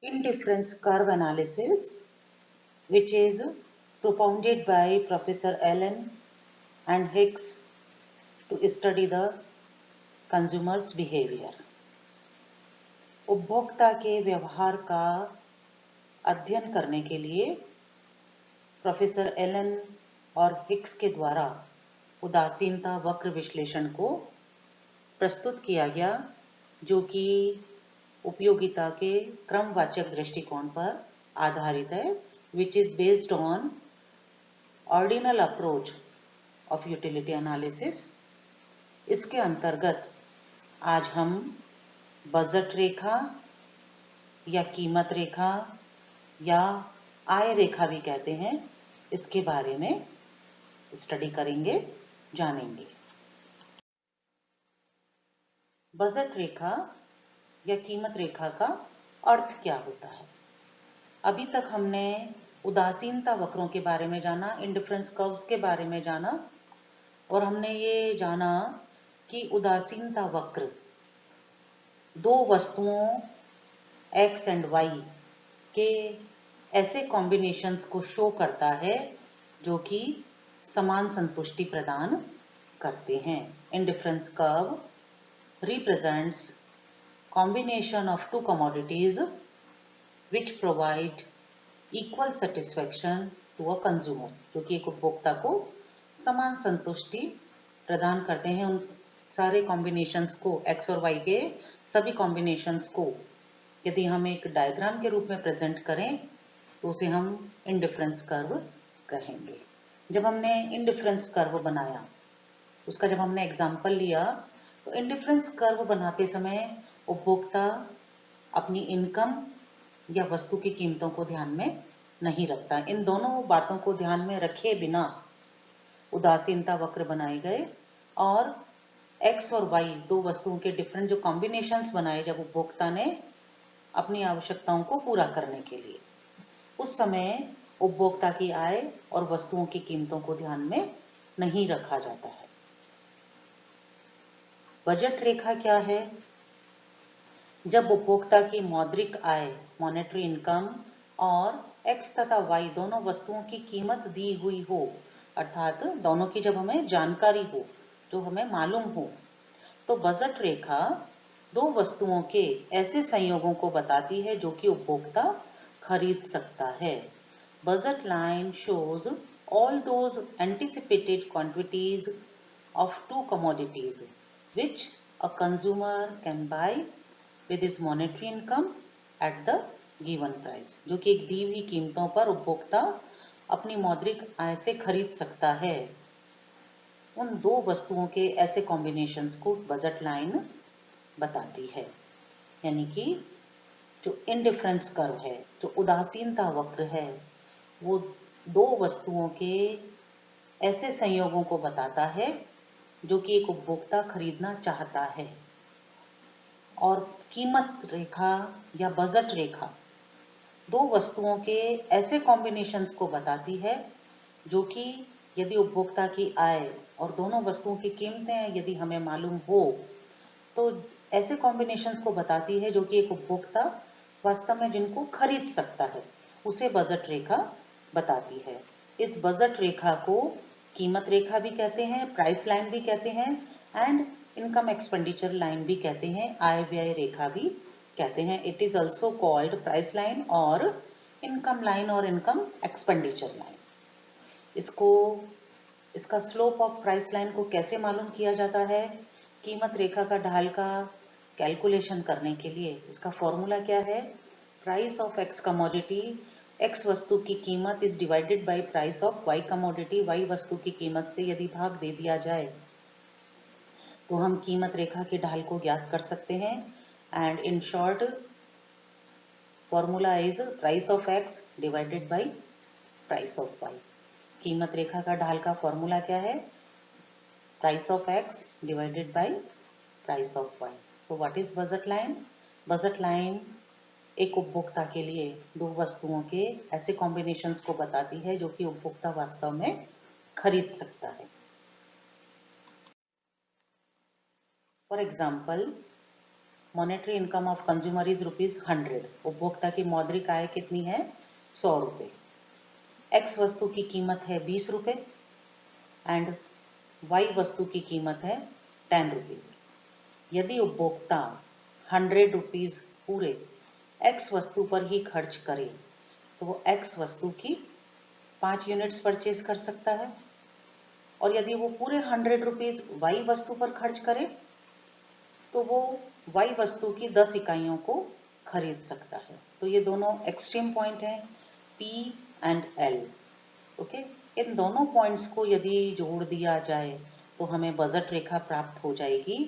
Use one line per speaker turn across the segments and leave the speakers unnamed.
indifference curve analysis, which is propounded by Professor Allen and Hicks to study the consumer's behavior. उपभोक्ता के व्यवहार का अध्ययन करने के लिए प्रोफेसर एलन और हिक्स के द्वारा उदासीनता वक्र विश्लेषण को प्रस्तुत किया गया, जो कि उपयोगिता के क्रमवाचक दृष्टिकोण पर आधारित है, which is based on ordinal approach of utility analysis. इसके अंतर्गत आज हम बजट रेखा या कीमत रेखा या आय रेखा भी कहते हैं, इसके बारे में स्टडी करेंगे, जानेंगे। बजट रेखा या कीमत रेखा का अर्थ क्या होता है? अभी तक हमने उदासीनता वक्रों के बारे में जाना, इंडिफरेंस कर्व्स के बारे में जाना, और हमने ये जाना कि उदासीनता वक्र दो वस्तुओं x एंड y के ऐसे कॉम्बिनेशंस को शो करता है जो कि समान संतुष्टि प्रदान करते हैं। Indifference curve represents combination of two commodities which provide equal satisfaction to a consumer, जो कि एक उपभोक्ता को समान संतुष्टि प्रदान करते हैं। उन सारे कॉम्बिनेशंस को, x और y के सभी कॉम्बिनेशंस को यदि हम एक डायग्राम के रूप में प्रेजेंट करें तो उसे हम इंडिफरेंस कर्व कहेंगे। जब हमने इंडिफरेंस कर्व बनाया, उसका जब हमने एग्जाम्पल लिया, तो इंडिफरेंस कर्व बनाते समय उपभोक्ता अपनी इनकम या वस्तु की कीमतों को ध्यान में नहीं रखता। इन दोनों बातों को ध्यान में रखे बिना उदासीनता वक्र बनाए गए और x और y दो वस्तुओं के डिफरेंट जो कॉम्बिनेशंस बनाए जब उपभोक्ता ने अपनी आवश्यकताओं को पूरा करने के लिए, उस समय उपभोक्ता की आय और वस्तुओं की कीमतों को ध्यान में नहीं रखा जाता है। बजट रेखा क्या है? जब उपभोक्ता की मौद्रिक आय, मॉनेटरी इनकम, और x तथा y दोनों वस्तुओं की कीमत दी हुई हो, अर्थात दोनों की जब हमें जानकारी हो, जो हमें मालूम हो, तो बजट रेखा दो वस्तुओं के ऐसे संयोगों को बताती है जो कि उपभोक्ता खरीद सकता है। Budget line shows all those anticipated quantities of two commodities which a consumer can buy with his monetary income at the given price, जो कि एक दी हुई कीमतों पर उपभोक्ता अपनी मौद्रिक आय से खरीद सकता है। उन दो वस्तुओं के ऐसे कॉम्बिनेशंस को बजट लाइन बताती है। यानी कि जो इंडिफरेंस कर्व है, जो उदासीनता वक्र है, वो दो वस्तुओं के ऐसे संयोगों को बताता है जो कि एक उपभोक्ता खरीदना चाहता है। और कीमत रेखा या बजट रेखा दो वस्तुओं के ऐसे कॉम्बिनेशंस को बताती है जो कि यदि उपभोक्ता की आय और दोनों वस्तुओं की कीमतें यदि हमें मालूम हो, तो ऐसे कॉम्बिनेशंस को बताती है जो कि एक उपभोक्ता वास्तव में जिनको खरीद सकता है, उसे बजट रेखा बताती है। इस बजट रेखा को कीमत रेखा भी कहते हैं, प्राइस लाइन भी कहते हैं, एंड इनकम एक्सपेंडिचर लाइन भी कहते हैं, आय व्यय रेखा भी कहते हैं। It is also called price line और इनकम लाइन और इनकम एक्सपेंडिचर लाइन। इसका स्लोप ऑफ प्राइस लाइन को कैसे मालूम किया जाता है? कीमत रेखा का ढाल का कैलकुलेशन करने के लिए इसका फॉर्मूला क्या है? Price of X commodity, X वस्तु की कीमत is divided by price of Y commodity, Y वस्तु की कीमत से यदि भाग दे दिया जाए तो हम कीमत रेखा के ढाल को ज्ञात कर सकते हैं। And in short, formula is price of X divided by price of Y. कीमत रेखा का ढाल का फॉर्मूला क्या है? Price of X divided by price of Y. So what is budget line? Budget line एक उपभोक्ता के लिए दो वस्तुओं के ऐसे कॉम्बिनेशंस को बताती है जो कि उपभोक्ता वास्तव में खरीद सकता है। For example, monetary income of consumer is ₹100। उपभोक्ता की मौद्रिक आय कितनी है? 100 रुपये। एक्स वस्तु की कीमत है 20 रुपये एंड वाई वस्तु की कीमत है 10 रुपीज। यदि उपभोक्ता 100 रुपीज पूरे एक्स वस्तु पर ही खर्च करे तो वो एक्स वस्तु की 5 यूनिट्स परचेज कर सकता है, और यदि वो पूरे 100 रुपीज वाई वस्तु पर खर्च करे तो वो वाई वस्तु की 10 इकाइयों को खरीद सकता है। तो ये दोनों एक्सट्रीम पॉइंट हैं, P एंड L। ओके, इन दोनों पॉइंट्स को यदि जोड़ दिया जाए तो हमें बजट रेखा प्राप्त हो जाएगी,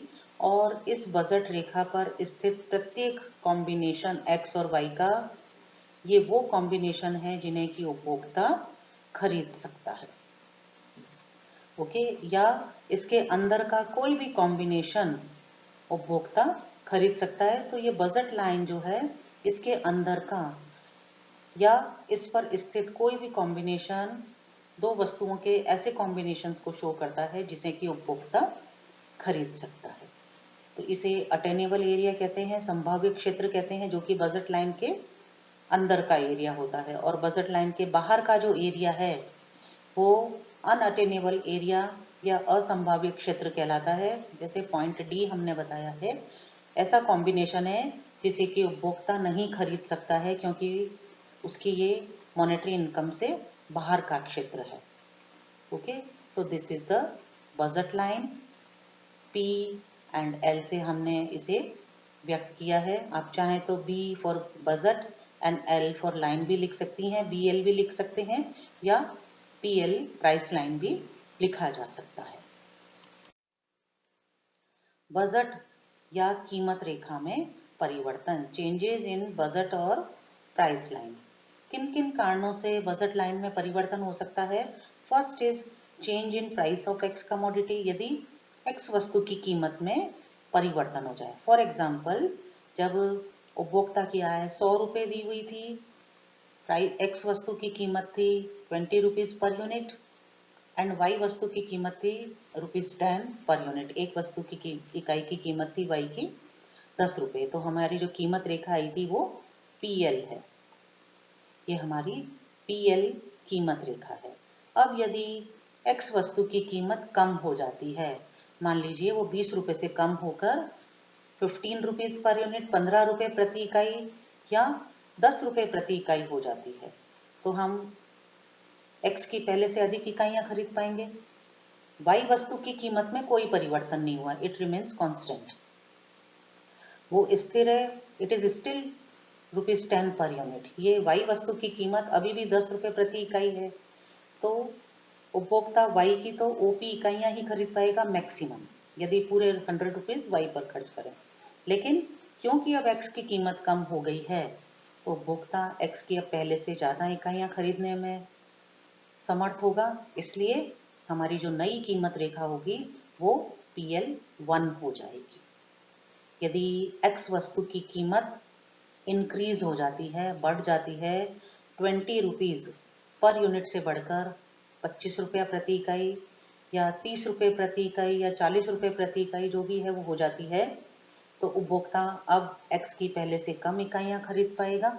और इस बजट रेखा पर स्थित प्रत्येक कॉम्बिनेशन एक्स और वाई का ये वो कॉम्बिनेशन है जिन्हें कि उपभोक्ता खरीद सकता है। ओके, या इसके अंदर का कोई भी कॉम्बिनेशन उपभोक्ता खरीद सकता है। तो ये बजट लाइन जो है इसके अंदर का या इस पर स्थित कोई भी कॉम्बिनेशन दो वस्तुओं के ऐसे कॉम्बिनेशंस को शो करता है जिसे कि उपभोक्ता खरीद सकता है। तो इसे अटेनेबल एरिया कहते हैं, संभाव्य क्षेत्र कहते हैं, जो कि बजट लाइन के अंदर का एरिया होता है, और बजट लाइन के बाहर का जो एरिया है वो अनअटेनेबल एरिया या असंभाव्य क्षेत्र कहलाता है। जैसे पॉइंट डी हमने बताया है, ऐसा कॉम्बिनेशन है जिसे कि उपभोक्ता नहीं खरीद सकता है क्योंकि उसकी ये मॉनेटरी इनकम से बाहर का क्षेत्र है। Okay, so this is the budget line. P and L से हमने इसे व्यक्त किया है। आप चाहें तो B for budget and L for line भी लिख सकती हैं, BL भी लिख सकते हैं, या PL प्राइस लाइन भी लिखा जा सकता है। बजट या कीमत रेखा में परिवर्तन, चेंजेस इन बजट और प्राइस लाइन। किन किन कारणों से बजट लाइन में परिवर्तन हो सकता है? First is change in price of X commodity, यदि एक्स वस्तु की कीमत में परिवर्तन हो जाए। फॉर एग्जाम्पल, जब उपभोक्ता की आय 100 रुपये दी हुई थी, एक्स वस्तु की कीमत थी 20 rupees per unit and Y वस्तु की कीमत थी ₹10 पर यूनिट। एक वस्तु की इकाई की कीमत थी वाई की 10 रुपये। तो हमारी जो कीमत रेखा आई थी वो PL है, ये हमारी PL कीमत रेखा है। अब यदि एक्स वस्तु की कीमत कम हो जाती है, मान लीजिए वो 20 रुपये से कम होकर 15 रुपीज पर यूनिट, 15 रुपये प्रति इकाई या 10 रुपये प्रति इकाई हो जाती है, तो हम एक्स की पहले से अधिक इकाइयां खरीद पाएंगे। वाई वस्तु की कीमत में कोई परिवर्तन नहीं हुआ, इट रिमेन्स कांस्टेंट, वो स्थिर है, it is still ₹10 per unit. ये वाई वस्तु की कीमत अभी भी 10 रुपये प्रति इकाई है, तो उपभोक्ता वाई की तो OP इकाइयां ही खरीद पाएगा मैक्सिमम, यदि पूरे 100 रुपीज वाई पर खर्च करें। लेकिन क्योंकि अब एक्स की कीमत कम हो गई है तो उपभोक्ता एक्स की अब पहले से ज्यादा इकाइयां खरीदने में समर्थ होगा, इसलिए हमारी जो नई कीमत रेखा होगी वो PL1 हो जाएगी। यदि एक्स वस्तु की कीमत इंक्रीज हो जाती है, बढ़ जाती है, 20 रुपीज पर यूनिट से बढ़कर 25 रुपया प्रति इकाई या 30 रुपये प्रति इकाई या 40 रुपये प्रति इकाई जो भी है वो हो जाती है, तो उपभोक्ता अब एक्स की पहले से कम इकाइयां खरीद पाएगा।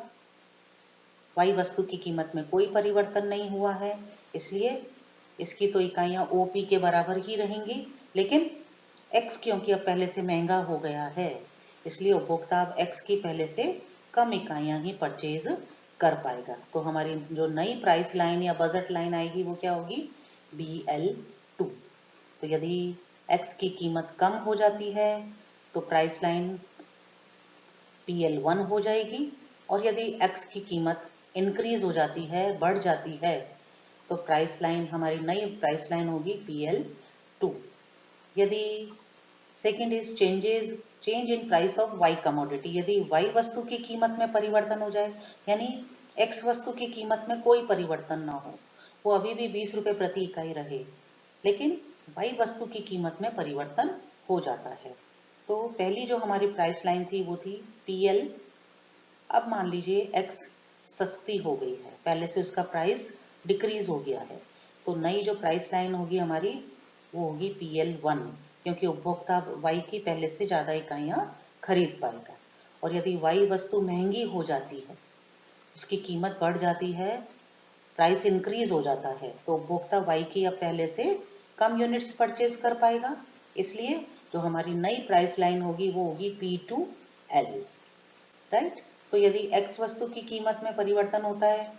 वाई वस्तु की कीमत में कोई परिवर्तन नहीं हुआ है, इसलिए इसकी तो इकाइयां OP के बराबर ही रहेंगी, लेकिन एक्स क्योंकि अब पहले से महंगा हो गया है, इसलिए उपभोक्ता अब एक्स की पहले से कम इकाइयां ही परचेज कर पाएगा। तो हमारी जो नई प्राइस लाइन या बजट लाइन आएगी वो क्या होगी? BL2। तो यदि एक्स की कीमत कम हो जाती है तो प्राइस लाइन PL1 हो जाएगी, और यदि एक्स की कीमत इंक्रीज हो जाती है, बढ़ जाती है, तो प्राइस लाइन, हमारी नई प्राइस लाइन होगी PL2। यदि second is change in price of Y commodity, यदि वाई वस्तु की कीमत में परिवर्तन हो जाए, यानी एक्स वस्तु की कीमत में कोई परिवर्तन ना हो, वो अभी भी 20 रुपये प्रति इकाई रहे, लेकिन वाई वस्तु की कीमत में परिवर्तन हो जाता है। तो पहली जो हमारी प्राइस लाइन थी वो थी PL। अब मान लीजिए एक्स सस्ती हो गई है, पहले से उसका प्राइस डिक्रीज हो गया है, तो नई जो प्राइस लाइन होगी हमारी वो होगी PL1, क्योंकि उपभोक्ता वाई की पहले से ज्यादा इकाइयां खरीद पाएगा। और यदि Y वस्तु महंगी हो जाती है, उसकी कीमत बढ़ जाती है, प्राइस इंक्रीज हो जाता है, तो उपभोक्ता Y की अब पहले से कम यूनिट्स परचेज कर पाएगा। इसलिए जो हमारी नई प्राइस लाइन होगी वो होगी P2L, राइट। तो यदि X वस्तु की कीमत में परिवर्तन होता है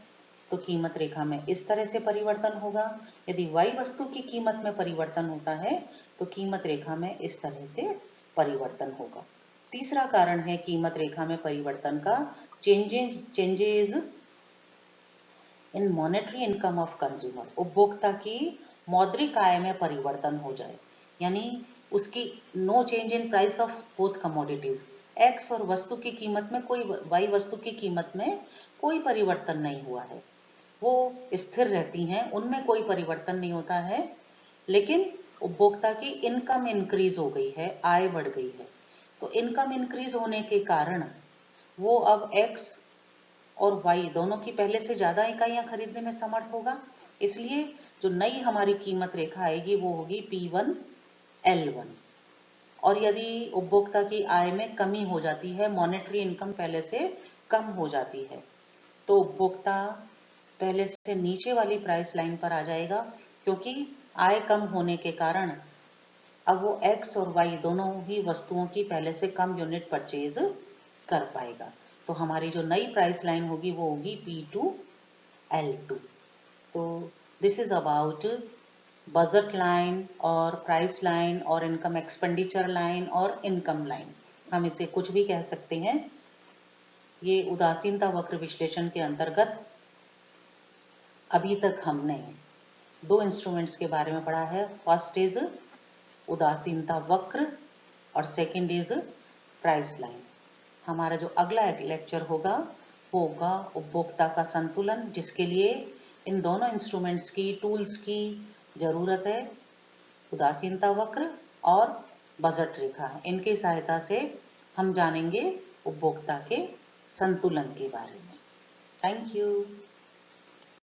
तो कीमत रेखा में इस तरह से परिवर्तन होगा। यदि Y वस्तु की कीमत में परिवर्तन होता है तो कीमत रेखा में इस तरह से परिवर्तन होगा। तीसरा कारण है कीमत रेखा में परिवर्तन का changes in monetary income of consumer. उपभोक्ता की मौद्रिक आय में परिवर्तन हो जाए, यानी उसकी no change in price of both commodities, X और वस्तु की कीमत में कोई, वाई वस्तु की कीमत में कोई परिवर्तन नहीं हुआ है, वो स्थिर रहती हैं, उनमें कोई परिवर्तन नहीं होता है, लेकिन उपभोक्ता की इनकम इंक्रीज हो गई है, आय बढ़ गई है। तो इनकम इंक्रीज होने के कारण वो अब एक्स और वाई दोनों की पहले से ज्यादा इकाइयां खरीदने में समर्थ होगा। इसलिए जो नई हमारी कीमत रेखा आएगी वो होगी P1L1। और यदि उपभोक्ता की आय में कमी हो जाती है, मॉनेटरी इनकम पहले से कम हो जाती है, तो उपभोक्ता पहले से नीचे वाली प्राइस लाइन पर आ जाएगा, क्योंकि आय कम होने के कारण अब वो एक्स और वाई दोनों ही वस्तुओं की पहले से कम यूनिट परचेज कर पाएगा। तो हमारी जो नई प्राइस लाइन होगी वो होगी P2L2। तो this is about budget line और प्राइस लाइन और इनकम एक्सपेंडिचर लाइन और इनकम लाइन, हम इसे कुछ भी कह सकते हैं। ये उदासीनता वक्र विश्लेषण के अंतर्गत अभी तक हमने दो इंस्ट्रूमेंट्स के बारे में पढ़ा है। फर्स्ट इज उदासीनता वक्र और सेकंड इज प्राइस लाइन। हमारा जो अगला लेक्चर होगा वो होगा उपभोक्ता का संतुलन, जिसके लिए इन दोनों इंस्ट्रूमेंट्स की, टूल्स की जरूरत है, उदासीनता वक्र और बजट रेखा। इनकी सहायता से हम जानेंगे उपभोक्ता के संतुलन के बारे में। Thank you.